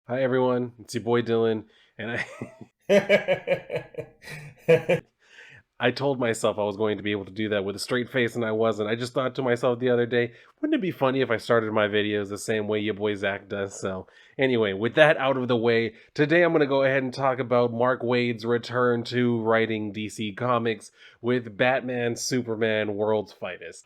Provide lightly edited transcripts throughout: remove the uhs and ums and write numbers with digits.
Hi everyone, it's your boy Dylan, and I told myself I was going to be able to do that with a straight face, and I wasn't. I just thought to myself the other day, wouldn't it be funny if I started my videos the same way your boy Zach does? So, anyway, with that out of the way, today I'm going to go ahead and talk about Mark Waid's return to writing DC Comics with Batman, Superman, World's Finest.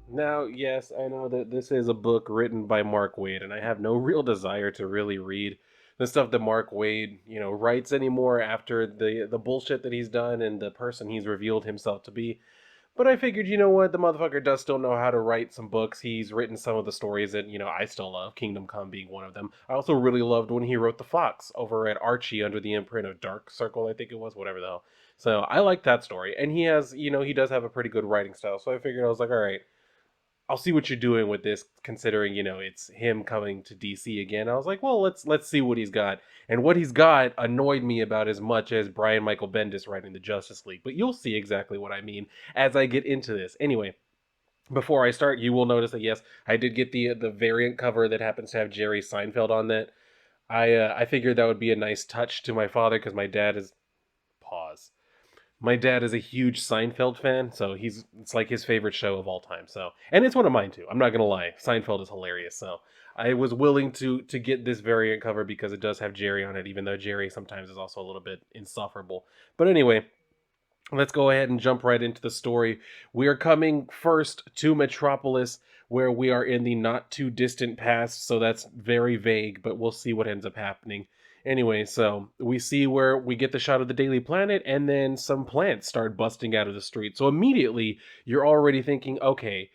Now, yes, I know that this is a book written by Mark Waid, and I have no real desire to really read the stuff that Mark Waid, writes anymore after the bullshit that he's done and the person he's revealed himself to be. But I figured, you know what, the motherfucker does still know how to write some books. He's written some of the stories that, I still love, Kingdom Come being one of them. I also really loved when he wrote The Fox over at Archie under the imprint of Dark Circle, I think it was, whatever the hell. So I like that story. And he has, he does have a pretty good writing style. So I figured I was like, all right, I'll see what you're doing with this, considering it's him coming to DC again. I was like, well, let's see what he's got, and what he's got annoyed me about as much as Brian Michael Bendis writing the Justice League. But you'll see exactly what I mean as I get into this. Anyway, before I start, you will notice that yes, I did get the variant cover that happens to have Jerry Seinfeld on that. I figured that would be a nice touch to my father because my dad is pause. My dad is a huge Seinfeld fan, so it's like his favorite show of all time. So, and it's one of mine too. I'm not gonna lie, Seinfeld is hilarious. So, I was willing to get this variant cover because it does have Jerry on it, even though Jerry sometimes is also a little bit insufferable. But anyway, let's go ahead and jump right into the story. We are coming first to Metropolis, where we are in the not too distant past, so that's very vague, but we'll see what ends up happening. Anyway, so we see where we get the shot of the Daily Planet, and then some plants start busting out of the street. So immediately, you're already thinking, okay,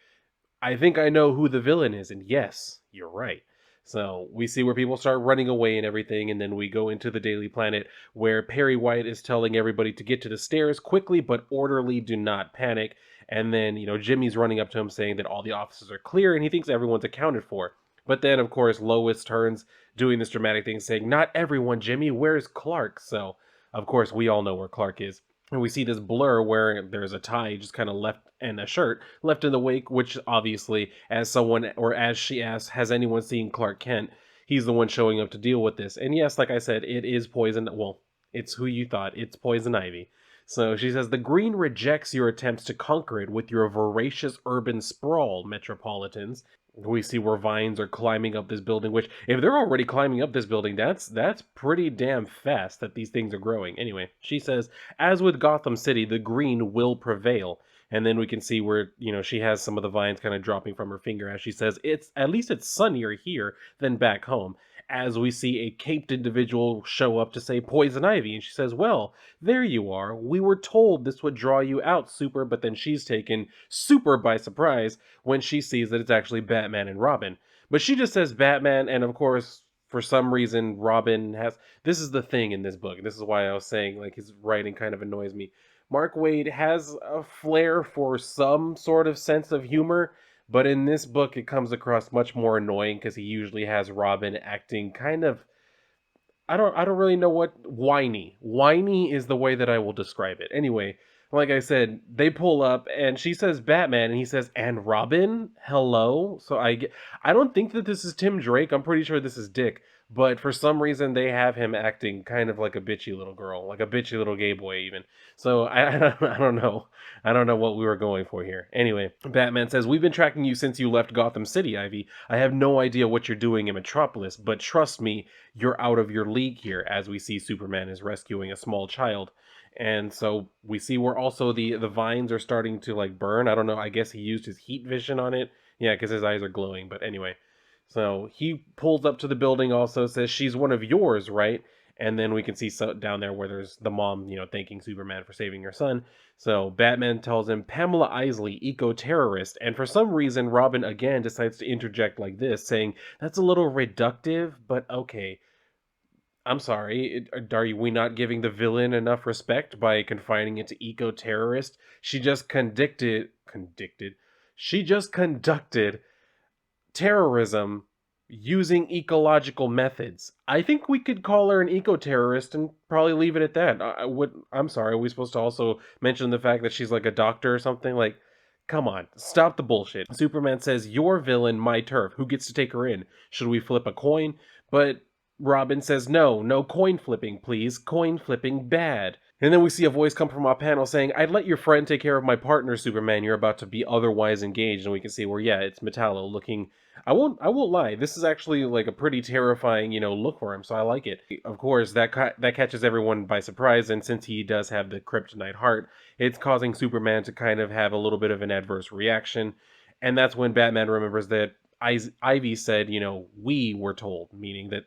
I think I know who the villain is, and yes, you're right. So we see where people start running away and everything, and then we go into the Daily Planet where Perry White is telling everybody to get to the stairs quickly but orderly, do not panic. And then, Jimmy's running up to him saying that all the offices are clear and he thinks everyone's accounted for. But then, of course, Lois turns doing this dramatic thing saying, not everyone, Jimmy, where's Clark? So, of course, we all know where Clark is, and we see this blur where there's a tie just kind of left and a shirt left in the wake, which obviously, as someone or as she asks, has anyone seen Clark Kent? He's the one showing up to deal with this. And yes, like I said, it is poison. Well, it's who you thought. It's Poison Ivy. So she says the green rejects your attempts to conquer it with your voracious urban sprawl, Metropolitans. We see where vines are climbing up this building, which if they're already climbing up this building, that's pretty damn fast that these things are growing. Anyway, she says, as with Gotham City, the green will prevail. And then we can see where, she has some of the vines kind of dropping from her finger as she says, it's at least it's sunnier here than back home. As we see a caped individual show up to say Poison Ivy, and she says, well, there you are. We were told this would draw you out, Super, but then she's taken super by surprise when she sees that it's actually Batman and Robin. But she just says Batman, and of course, for some reason, Robin has. This is the thing in this book, and this is why I was saying, like, his writing kind of annoys me. Mark Waid has a flair for some sort of sense of humor, but in this book, it comes across much more annoying because he usually has Robin acting kind of. I don't really know what whiny. Whiny is the way that I will describe it. Anyway, like I said, they pull up and she says Batman and he says and Robin, hello. So I don't think that this is Tim Drake. I'm pretty sure this is Dick. But for some reason they have him acting kind of like a bitchy little girl, like a bitchy little gay boy even. So I don't know. I don't know what we were going for here. Anyway, Batman says, we've been tracking you since you left Gotham City, Ivy. I have no idea what you're doing in Metropolis, but trust me, you're out of your league here, as we see Superman is rescuing a small child. And so we see where also the vines are starting to like burn. I don't know. I guess he used his heat vision on it. Yeah, because his eyes are glowing. But anyway, so he pulls up to the building. Also says she's one of yours, right? And then we can see down there where there's the mom, thanking Superman for saving her son. So Batman tells him Pamela Isley, eco-terrorist, and for some reason Robin again decides to interject like this, saying that's a little reductive, but okay. I'm sorry, are we not giving the villain enough respect by confining it to eco-terrorist? She just condicted. She just conducted terrorism using ecological methods. I think we could call her an eco-terrorist and probably leave it at that. I'm sorry, are we supposed to also mention the fact that she's like a doctor or something? Like, come on, stop the bullshit. Superman says, "Your villain, my turf. Who gets to take her in? Should we flip a coin?" But Robin says, "No, no coin flipping, please. Coin flipping bad." And then we see a voice come from our panel saying, "I'd let your friend take care of my partner, Superman. You're about to be otherwise engaged." And we can see where, yeah, it's Metallo looking. I won't lie. This is actually like a pretty terrifying, look for him. So I like it. Of course, that catches everyone by surprise, and since he does have the kryptonite heart, it's causing Superman to kind of have a little bit of an adverse reaction. And that's when Batman remembers that Ivy said, we were told, meaning that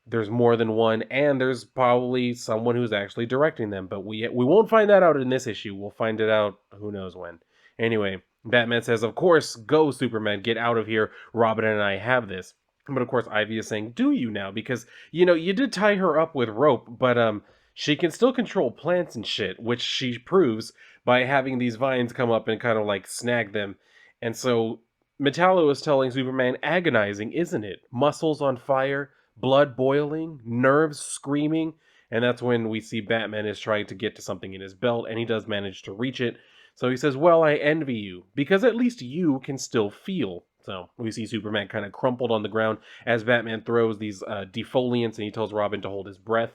there's more than one, and there's probably someone who's actually directing them. But we won't find that out in this issue. We'll find it out who knows when. Anyway, Batman says, "Of course, go Superman, get out of here. Robin and I have this." But of course, Ivy is saying, "Do you now? Because you did tie her up with rope, but she can still control plants and shit, which she proves by having these vines come up and kind of like snag them." And so Metallo is telling Superman, "Agonizing, isn't it? Muscles on fire, blood boiling, nerves screaming." And that's when we see Batman is trying to get to something in his belt, and he does manage to reach it. So he says, "Well, I envy you, because at least you can still feel." So we see Superman kind of crumpled on the ground as Batman throws these defoliants, and he tells Robin to hold his breath.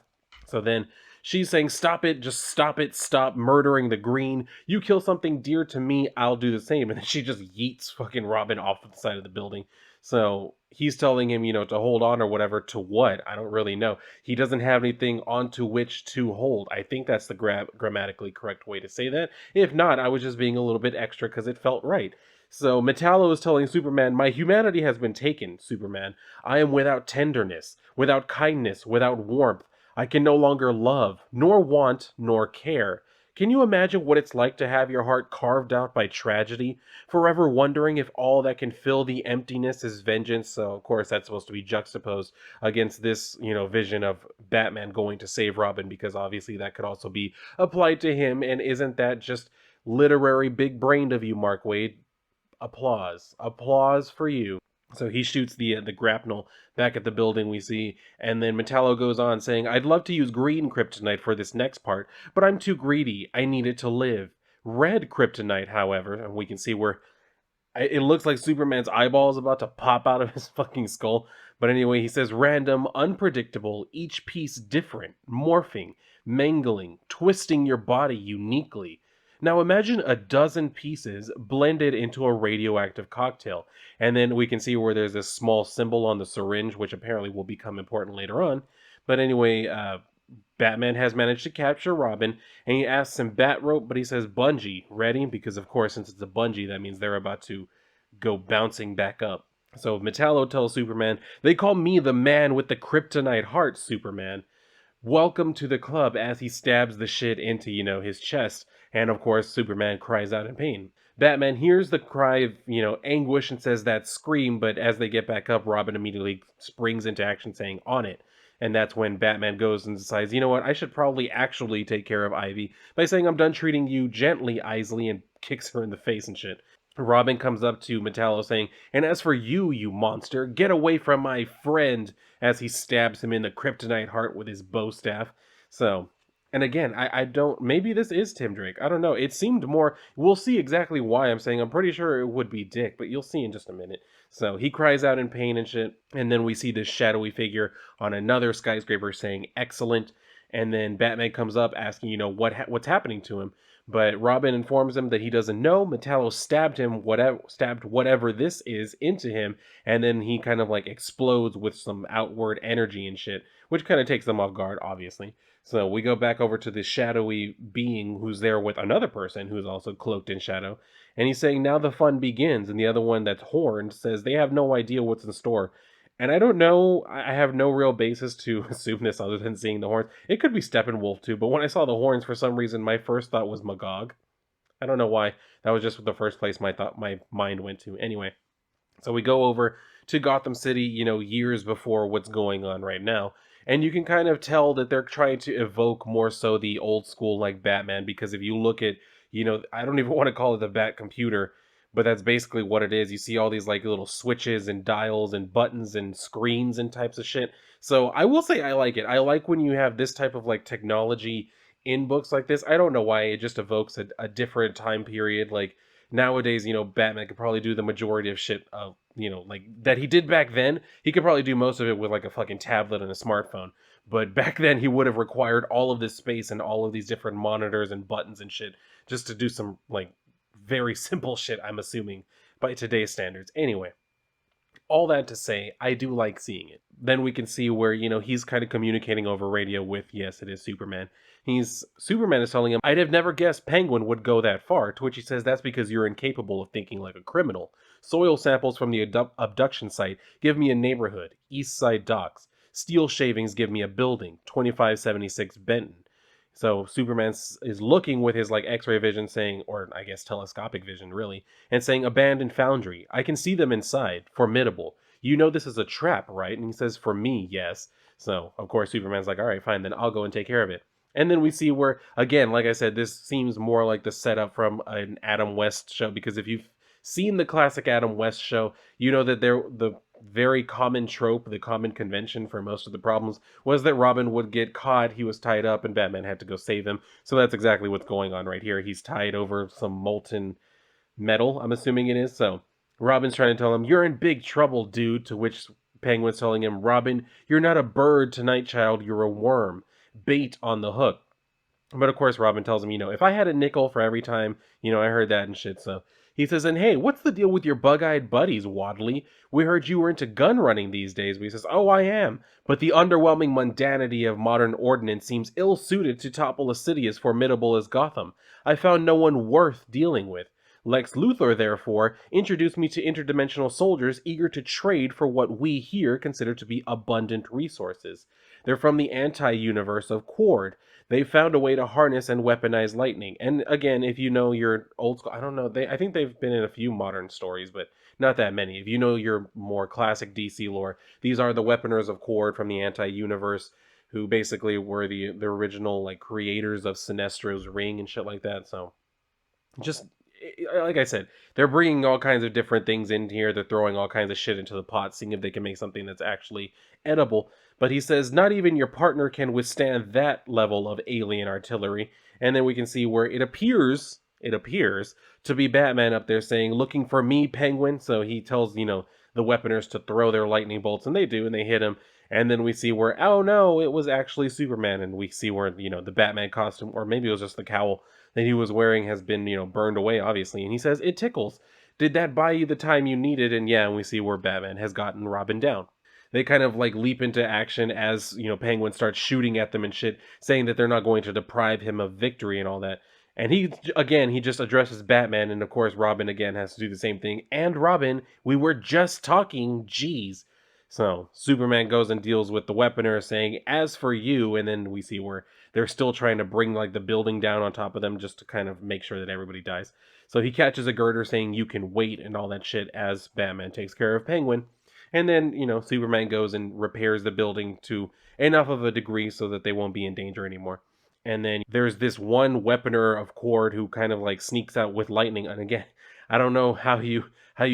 So then she's saying, "Stop it, just stop it, stop murdering the green. You kill something dear to me, I'll do the same." And then she just yeets fucking Robin off the side of the building. So he's telling him, to hold on or whatever. To what? I don't really know. He doesn't have anything onto which to hold. I think that's the grammatically correct way to say that. If not, I was just being a little bit extra because it felt right. So Metallo is telling Superman, "My humanity has been taken, Superman. I am without tenderness, without kindness, without warmth. I can no longer love, nor want, nor care. Can you imagine what it's like to have your heart carved out by tragedy, forever wondering if all that can fill the emptiness is vengeance?" So, of course, that's supposed to be juxtaposed against this, vision of Batman going to save Robin, because obviously that could also be applied to him. And isn't that just literary big brained of you, Mark Waid? Applause. Applause for you. So he shoots the grapnel back at the building we see, and then Metallo goes on saying, "I'd love to use green kryptonite for this next part, but I'm too greedy. I need it to live. Red kryptonite, however," and we can see where it looks like Superman's eyeball is about to pop out of his fucking skull. But anyway, he says, "Random, unpredictable, each piece different, morphing, mangling, twisting your body uniquely. Now imagine a dozen pieces blended into a radioactive cocktail." And then we can see where there's this small symbol on the syringe, which apparently will become important later on. But anyway, Batman has managed to capture Robin, and he asks him bat rope, but he says bungee. Ready? Because of course, since it's a bungee, that means they're about to go bouncing back up. So Metallo tells Superman, "They call me the man with the kryptonite heart, Superman. Welcome to the club," as he stabs the shit into, his chest. And of course, Superman cries out in pain. Batman hears the cry of, anguish and says, "That scream," but as they get back up, Robin immediately springs into action saying, "On it." And that's when Batman goes and decides, "You know what, I should probably actually take care of Ivy by saying I'm done treating you gently, Isley," and kicks her in the face and shit. Robin comes up to Metallo saying, "And as for you, you monster, get away from my friend," as he stabs him in the kryptonite heart with his bow staff. So, and again, I don't, maybe this is Tim Drake. I don't know. It seemed more, we'll see exactly why I'm saying I'm pretty sure it would be Dick, but you'll see in just a minute. So he cries out in pain and shit. And then we see this shadowy figure on another skyscraper saying, "Excellent." And then Batman comes up asking, what's happening to him. But Robin informs him that he doesn't know. Metallo stabbed whatever this is into him, and then he kind of like explodes with some outward energy and shit, which kind of takes them off guard, obviously. So we go back over to this shadowy being who's there with another person who's also cloaked in shadow, and he's saying, "Now the fun begins." And the other one that's horned says they have no idea what's in store. And I don't know, I have no real basis to assume this other than seeing the horns. It could be Steppenwolf too, but when I saw the horns, for some reason, my first thought was Magog. I don't know why. That was just the first place my mind went to. Anyway, so we go over to Gotham City, years before what's going on right now. And you can kind of tell that they're trying to evoke more so the old school like Batman, because if you look at, I don't even want to call it the Bat computer, but that's basically what it is. You see all these like little switches and dials and buttons and screens and types of shit. So I will say I like it. I like when you have this type of like technology in books like this. I don't know why it just evokes a different time period. Like nowadays, Batman could probably do the majority of shit, like that he did back then. He could probably do most of it with like a fucking tablet and a smartphone. But back then, he would have required all of this space and all of these different monitors and buttons and shit just to do some like very simple shit, I'm assuming, by today's standards. Anyway, all that to say, I do like seeing it. Then we can see where, he's kind of communicating over radio with, yes, it is Superman. Superman is telling him, I'd have never guessed Penguin would go that far, to which he says that's because you're incapable of thinking like a criminal. Soil samples from the abduction site give me a neighborhood, East Side Docks. Steel shavings give me a building, 2576 Benton. So Superman is looking with his like X-ray vision, saying, or I guess telescopic vision, really, and saying, "Abandoned foundry. I can see them inside. Formidable. You know this is a trap, right?" And he says, "For me, yes." So of course Superman's like, "All right, fine, then I'll go and take care of it." And then we see where, again, like I said, this seems more like the setup from an Adam West show, because if you've seen the classic Adam West show, you know that the very common trope, the common convention for most of the problems was that Robin would get caught, he was tied up, and Batman had to go save him. So that's exactly what's going on right here. He's tied over some molten metal, I'm assuming it is. So Robin's trying to tell him, "You're in big trouble, dude," to which Penguin's telling him, "Robin, you're not a bird tonight, child, you're a worm. Bait on the hook." But of course, Robin tells him, if I had a nickel for every time, I heard that and shit. So he says, "And hey, what's the deal with your bug eyed buddies, Wadley? We heard you were into gun running these days." But he says, "Oh, I am. But the underwhelming mundanity of modern ordnance seems ill suited to topple a city as formidable as Gotham. I found no one worth dealing with. Lex Luthor, therefore, introduced me to interdimensional soldiers eager to trade for what we here consider to be abundant resources. They're from the anti-universe of Quard. They found a way to harness and weaponize lightning." And again, if you know your old school, I don't know, I think they've been in a few modern stories, but not that many. If you know your more classic DC lore, these are the weaponers of Quard from the anti-universe, who basically were the original like creators of Sinestro's ring and shit like that. So just like I said, they're bringing all kinds of different things in here. They're throwing all kinds of shit into the pot, seeing if they can make something that's actually edible. But he says, "Not even your partner can withstand that level of alien artillery." And then we can see where it appears to be Batman up there saying, "Looking for me, Penguin?" So he tells, the weaponers to throw their lightning bolts, and they do, and they hit him. And then we see where, oh no, it was actually Superman. And we see where, the Batman costume, or maybe it was just the cowl that he was wearing, has been, burned away, obviously. And he says, "It tickles. Did that buy you the time you needed?" And yeah, and we see where Batman has gotten Robin down. They kind of like leap into action as, Penguin starts shooting at them and shit, saying that they're not going to deprive him of victory and all that. And he just addresses Batman, and of course Robin again has to do the same thing. "And Robin, we were just talking, geez." So Superman goes and deals with the weaponer, saying, "As for you," and then we see where they're still trying to bring like the building down on top of them just to kind of make sure that everybody dies. So he catches a girder saying, "You can wait," and all that shit as Batman takes care of Penguin. And then, Superman goes and repairs the building to enough of a degree so that they won't be in danger anymore. And then there's this one weaponer of Cord who kind of like sneaks out with lightning. And again, I don't know how you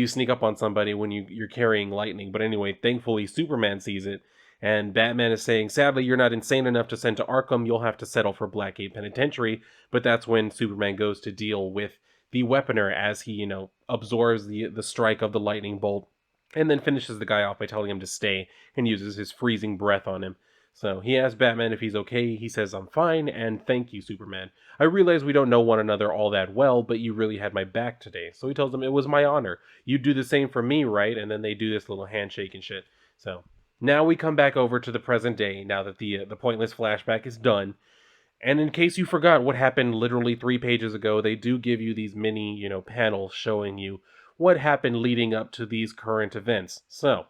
sneak up on somebody when you're carrying lightning. But anyway, thankfully Superman sees it. And Batman is saying, "Sadly, you're not insane enough to send to Arkham. You'll have to settle for Blackgate Penitentiary." But that's when Superman goes to deal with the weaponer as he, absorbs the strike of the lightning bolt, and then finishes the guy off by telling him to stay and uses his freezing breath on him. So he asks Batman if he's okay. He says, "I'm fine, and thank you, Superman. I realize we don't know one another all that well, but you really had my back today." So he tells him, "It was my honor. You'd do the same for me, right?" And then they do this little handshake and shit. So now we come back over to the present day, now that the pointless flashback is done. And in case you forgot what happened literally 3 pages ago, they do give you these mini, panels showing you what happened leading up to these current events. So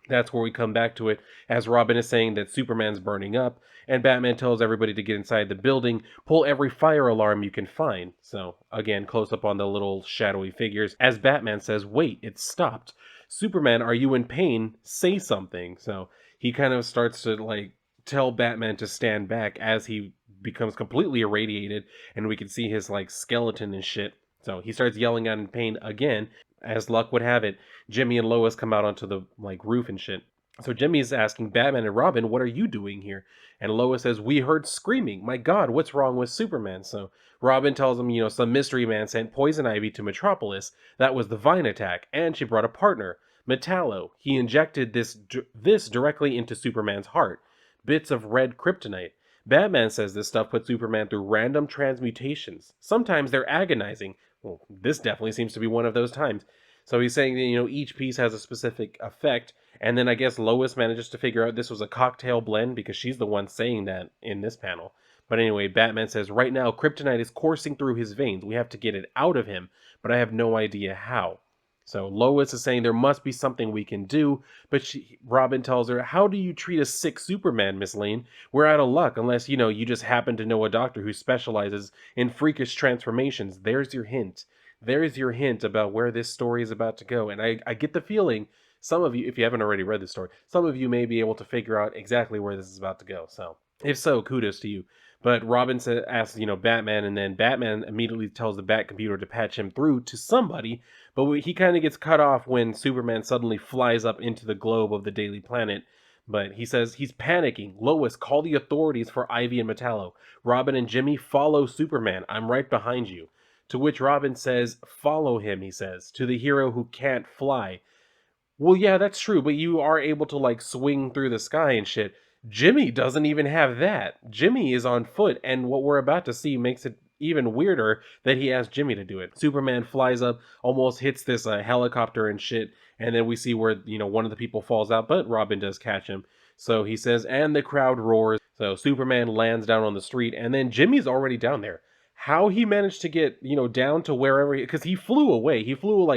that's where we come back to it, as Robin is saying that Superman's burning up, and Batman tells everybody to get inside the building, pull every fire alarm you can find. So again, close up on the little shadowy figures, as Batman says, "Wait, it stopped. Superman, are you in pain? Say something." So he kind of starts to like tell Batman to stand back as he becomes completely irradiated, and we can see his like skeleton and shit. So he starts yelling out in pain again. As luck would have it, Jimmy and Lois come out onto the roof and shit. So Jimmy's asking Batman and Robin, "What are you doing here?" And Lois says, "We heard screaming. My God, what's wrong with Superman?" So Robin tells him, some mystery man sent poison ivy to Metropolis. That was the Vine attack, and she brought a partner, Metallo. He injected this directly into Superman's heart. Bits of red kryptonite. Batman says this stuff puts Superman through random transmutations. Sometimes they're agonizing. Well, this definitely seems to be one of those times. So he's saying that, each piece has a specific effect. And then I guess Lois manages to figure out this was a cocktail blend because she's the one saying that in this panel. But anyway, Batman says, right now, kryptonite is coursing through his veins. We have to get it out of him, but I have no idea how. So Lois is saying there must be something we can do, but Robin tells her, "How do you treat a sick Superman, Miss Lane? We're out of luck unless, you just happen to know a doctor who specializes in freakish transformations." There's your hint. There's your hint about where this story is about to go. And I get the feeling some of you, if you haven't already read the story, some of you may be able to figure out exactly where this is about to go. So if so, kudos to you. But Robin asks, Batman, and then Batman immediately tells the Bat computer to patch him through to somebody. But he kind of gets cut off when Superman suddenly flies up into the globe of the Daily Planet. But he says he's panicking. "Lois, call the authorities for Ivy and Metallo. Robin and Jimmy, follow Superman. I'm right behind you." To which Robin says, "Follow him," he says, "to the hero who can't fly." Well, yeah, that's true, but you are able to swing through the sky and shit. Jimmy doesn't even have that. Jimmy is on foot, and what we're about to see makes it even weirder that he asked Jimmy to do it. Superman flies up, almost hits this helicopter and shit, and then we see where, one of the people falls out, but Robin does catch him. So he says, and the crowd roars. So Superman lands down on the street, and then Jimmy's already down there. How he managed to get, down to wherever, because he flew away. He flew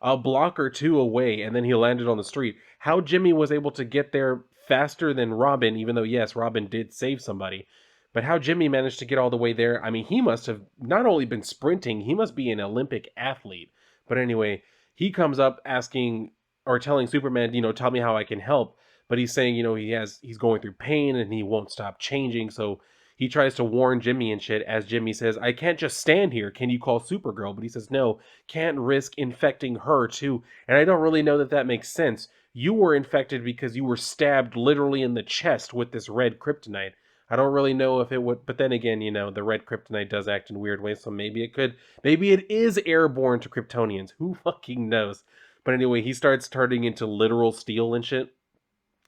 a block or two away, and then he landed on the street. How Jimmy was able to get there faster than Robin, even though, yes, Robin did save somebody, but how Jimmy managed to get all the way there, I mean, he must have not only been sprinting, he must be an Olympic athlete. But anyway, he comes up asking or telling Superman, tell me how I can help. But he's saying, he's going through pain and he won't stop changing. So he tries to warn Jimmy and shit, as Jimmy says, "I can't just stand here. Can you call Supergirl?" But he says, "No, can't risk infecting her too." And I don't really know that that makes sense. You were infected because you were stabbed literally in the chest with this red kryptonite. I don't really know if it would, but then again, the red kryptonite does act in weird ways, so maybe it is airborne to Kryptonians. Who fucking knows? But anyway, he starts turning into literal steel and shit.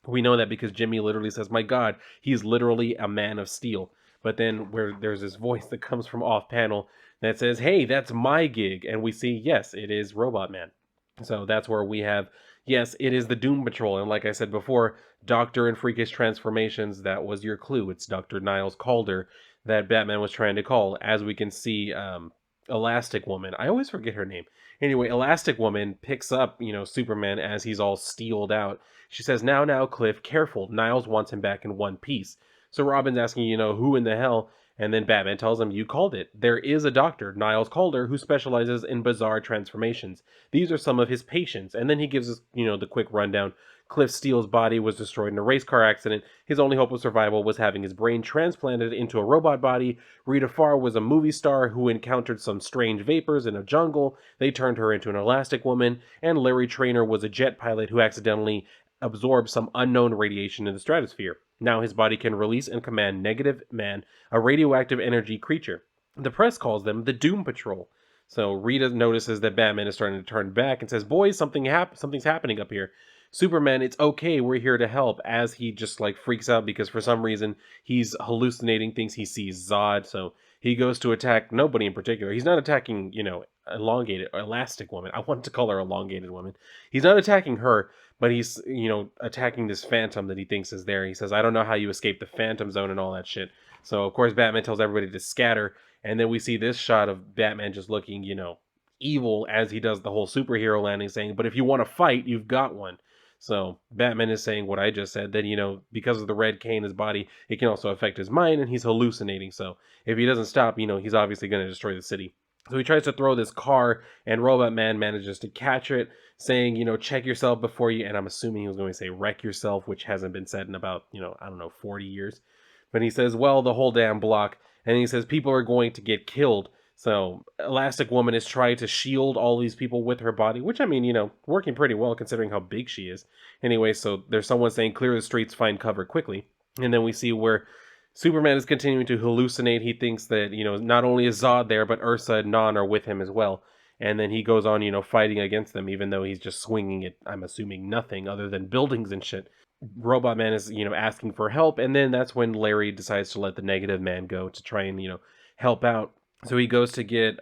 We know that because Jimmy literally says, "My God, he's literally a man of steel." But then where there's this voice that comes from off panel that says, "Hey, that's my gig." And we see, yes, it is Robot Man. So that's where we have, yes, it is the Doom Patrol. And like I said before, Doctor and Freakish Transformations, that was your clue. It's Dr. Niles Calder that Batman was trying to call. As we can see, Elastic Woman, I always forget her name. Anyway, Elastic Woman picks up, Superman as he's all steeled out. She says, now, Cliff, careful. Niles wants him back in one piece." So Robin's asking, who in the hell? And then Batman tells him, "You called it. There is a doctor, Niles Calder, who specializes in bizarre transformations. These are some of his patients." And then he gives us, the quick rundown. Cliff Steele's body was destroyed in a race car accident. His only hope of survival was having his brain transplanted into a robot body. Rita Farr was a movie star who encountered some strange vapors in a jungle. They turned her into an Elastic Woman. And Larry Traynor was a jet pilot who accidentally absorbed some unknown radiation in the stratosphere. Now his body can release and command Negative Man, a radioactive energy creature. The press calls them the Doom Patrol. So Rita notices that Batman is starting to turn back and says, "Boys, something's happening up here." Superman, "It's okay, we're here to help," as he just freaks out because for some reason he's hallucinating things. He sees Zod, so he goes to attack nobody in particular. He's not attacking, elongated or Elastic Woman. I want to call her Elongated Woman. He's not attacking her, but he's, attacking this phantom that he thinks is there. He says, "I don't know how you escaped the Phantom Zone," and all that shit. So, of course, Batman tells everybody to scatter. And then we see this shot of Batman just looking, evil as he does the whole superhero landing, saying, "But if you want to fight, you've got one." So Batman is saying what I just said, that, because of the red K in his body, it can also affect his mind, and he's hallucinating. So if he doesn't stop, he's obviously going to destroy the city. So he tries to throw this car, and Robot Man manages to catch it, saying, "Check yourself before you," and I'm assuming he was going to say "wreck yourself," which hasn't been said in about, I don't know, 40 years. But he says, "Well, the whole damn block." And he says, "People are going to get killed." So Elastic Woman is trying to shield all these people with her body, which I mean, working pretty well considering how big she is. Anyway, so there's someone saying, "Clear the streets, find cover quickly." And then we see where Superman is continuing to hallucinate. He thinks that, not only is Zod there, but Ursa and Non are with him as well. And then he goes on, fighting against them, even though he's just swinging at, I'm assuming, nothing other than buildings and shit. Robot Man is, asking for help. And then that's when Larry decides to let the Negative Man go to try and, help out. So he goes to get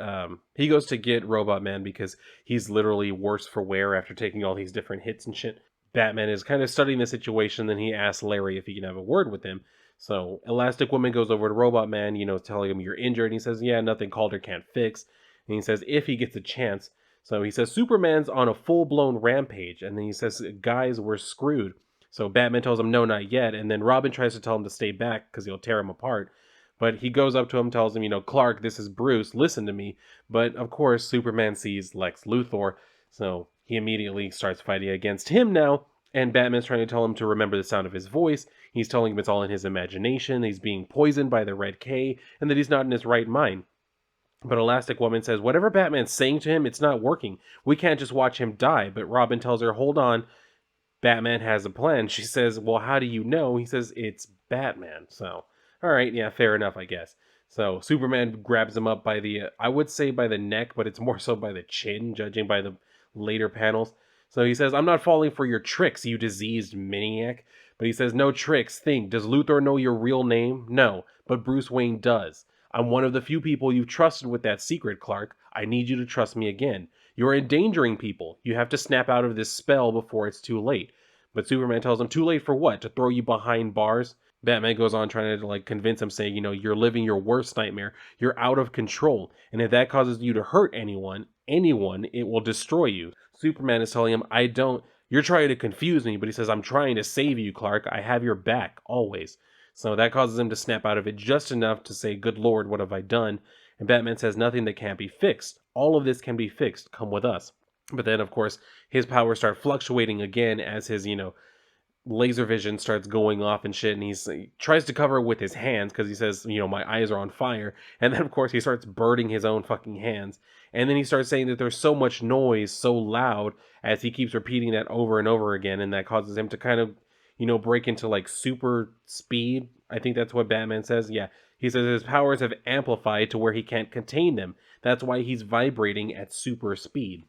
Robot Man because he's literally worse for wear after taking all these different hits and shit. Batman is kind of studying the situation, then he asks Larry if he can have a word with him. So Elastic Woman goes over to Robot Man, telling him you're injured, and he says, "Yeah, nothing Calder can't fix." And he says if he gets a chance. So he says Superman's on a full-blown rampage, and then he says, "Guys, we're screwed." So Batman tells him no, not yet, and then Robin tries to tell him to stay back because he'll tear him apart. But he goes up to him, tells him, "Clark, this is Bruce, listen to me." But of course, Superman sees Lex Luthor, so he immediately starts fighting against him now. And Batman's trying to tell him to remember the sound of his voice. He's telling him it's all in his imagination, he's being poisoned by the Red K, and that he's not in his right mind. But Elastic Woman says, whatever Batman's saying to him, it's not working. We can't just watch him die. But Robin tells her, hold on, Batman has a plan. She says, well, how do you know? He says, it's Batman. So, all right, yeah, fair enough, I guess. So Superman grabs him up by the, I would say by the neck, but it's more so by the chin, judging by the later panels. So he says, I'm not falling for your tricks, you diseased maniac. But he says, no tricks. Think, does Luthor know your real name? No, but Bruce Wayne does. I'm one of the few people you've trusted with that secret, Clark. I need you to trust me again. You're endangering people. You have to snap out of this spell before it's too late. But Superman tells him, too late for what? To throw you behind bars? Batman goes on trying to convince him, saying, you're living your worst nightmare. You're out of control. And if that causes you to hurt anyone, it will destroy you. Superman is telling him, I don't. You're trying to confuse me, but he says, I'm trying to save you, Clark. I have your back, always. So that causes him to snap out of it just enough to say, good Lord, what have I done? And Batman says, nothing that can't be fixed. All of this can be fixed. Come with us. But then, of course, his powers start fluctuating again as his, laser vision starts going off and shit. And he tries to cover it with his hands because he says, my eyes are on fire. And then, of course, he starts burning his own fucking hands. And then he starts saying that there's so much noise, so loud, as he keeps repeating that over and over again. And that causes him to kind of, break into super speed. I think that's what Batman says. Yeah. He says his powers have amplified to where he can't contain them. That's why he's vibrating at super speed.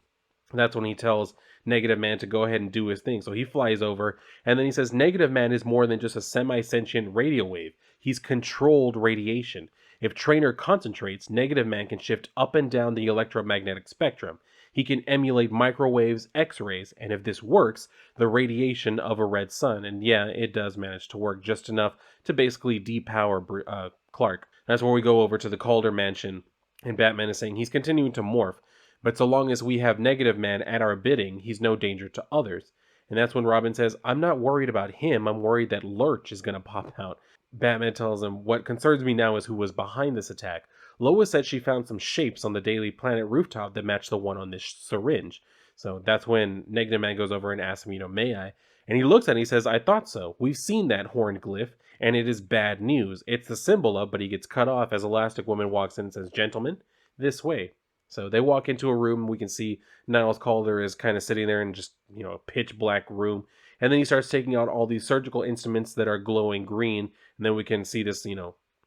That's when he tells Negative Man to go ahead and do his thing. So he flies over, and then he says Negative Man is more than just a semi-sentient radio wave. He's controlled radiation. If Trainer concentrates, Negative Man can shift up and down the electromagnetic spectrum. He can emulate microwaves, X-rays, and if this works, the radiation of a red sun. And yeah, it does manage to work just enough to basically depower Clark. That's where we go over to the Calder mansion, and Batman is saying he's continuing to morph. But so long as we have Negative Man at our bidding, he's no danger to others. And that's when Robin says, I'm not worried about him, I'm worried that Lurch is going to pop out. Batman tells him, what concerns me now is who was behind this attack. Lois said she found some shapes on the Daily Planet rooftop that match the one on this syringe. So that's when Negative Man goes over and asks him, may I? And he looks at it and he says, I thought so. We've seen that horned glyph, and it is bad news. It's the symbol of, but he gets cut off as Elastic Woman walks in and says, gentlemen, this way. So they walk into a room, we can see Niles Calder is kind of sitting there in just, a pitch black room. And then he starts taking out all these surgical instruments that are glowing green. And then we can see this,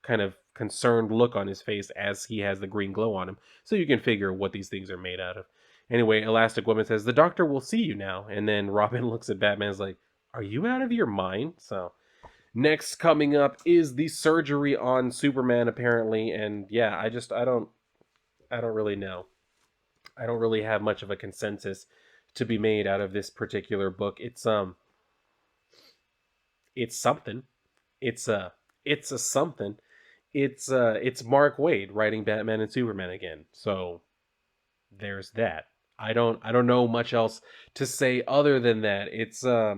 kind of concerned look on his face as he has the green glow on him. So you can figure what these things are made out of. Anyway, Elastic Woman says, the doctor will see you now. And then Robin looks at Batman and is like, are you out of your mind? So next coming up is the surgery on Superman, apparently. And yeah, I don't really know. I don't really have much of a consensus to be made out of this particular book. It's something. It's a something. It's Mark Waid writing Batman and Superman again. So there's that. I don't know much else to say other than that. It's I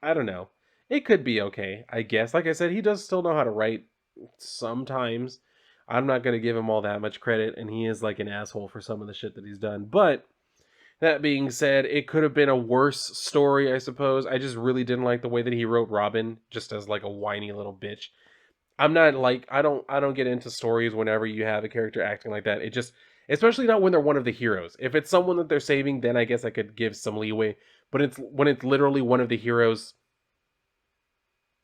don't know. It could be okay, I guess. Like I said, he does still know how to write sometimes. I'm not going to give him all that much credit, and he is like an asshole for some of the shit that he's done. But that being said, it could have been a worse story, I suppose. I just really didn't like the way that he wrote Robin, just as like a whiny little bitch. I'm not like I don't get into stories whenever you have a character acting like that. It just, especially not when they're one of the heroes. If it's someone that they're saving, then I guess I could give some leeway. But it's when it's literally one of the heroes,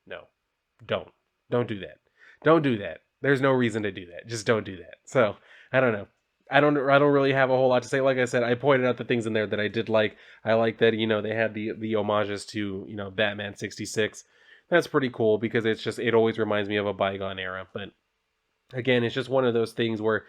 no. Don't. Don't do that. Don't do that. There's no reason to do that. Just don't do that. So, I don't know. I don't really have a whole lot to say. Like I said, I pointed out the things in there that I did like. I like that, they had the homages to, Batman 66. That's pretty cool because it always reminds me of a bygone era. But again, it's just one of those things where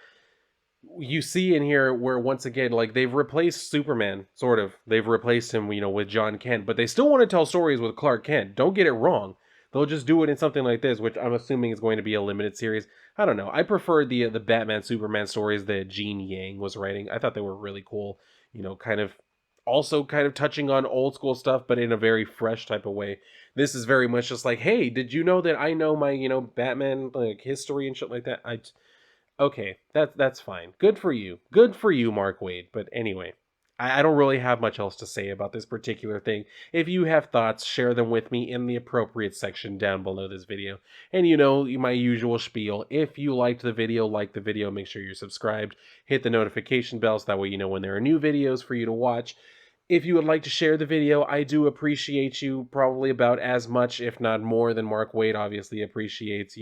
you see in here where once again, like, they've replaced Superman, sort of. They've replaced him, with John Kent, but they still want to tell stories with Clark Kent. Don't get it wrong. They'll just do it in something like this, which I'm assuming is going to be a limited series. I don't know. I prefer the Batman Superman stories that Gene Yang was writing. I thought they were really cool. Kind of also kind of touching on old school stuff, but in a very fresh type of way. This is very much just like, hey, did you know that I know my Batman like history and shit like that? Okay, that's fine. Good for you. Good for you, Mark Waid. But anyway, I don't really have much else to say about this particular thing. If you have thoughts, share them with me in the appropriate section down below this video. And my usual spiel. If you liked the video, like the video, make sure you're subscribed. Hit the notification bell so that way you know when there are new videos for you to watch. If you would like to share the video, I do appreciate you probably about as much, if not more, than Mark Waid obviously appreciates,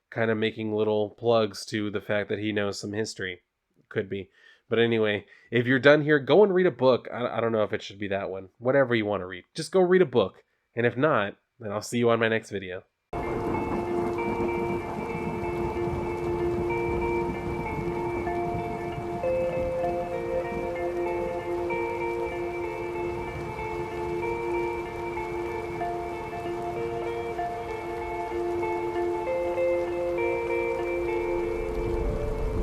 kind of making little plugs to the fact that he knows some history. Could be. But anyway, if you're done here, go and read a book. I don't know if it should be that one. Whatever you want to read. Just go read a book. And if not, then I'll see you on my next video.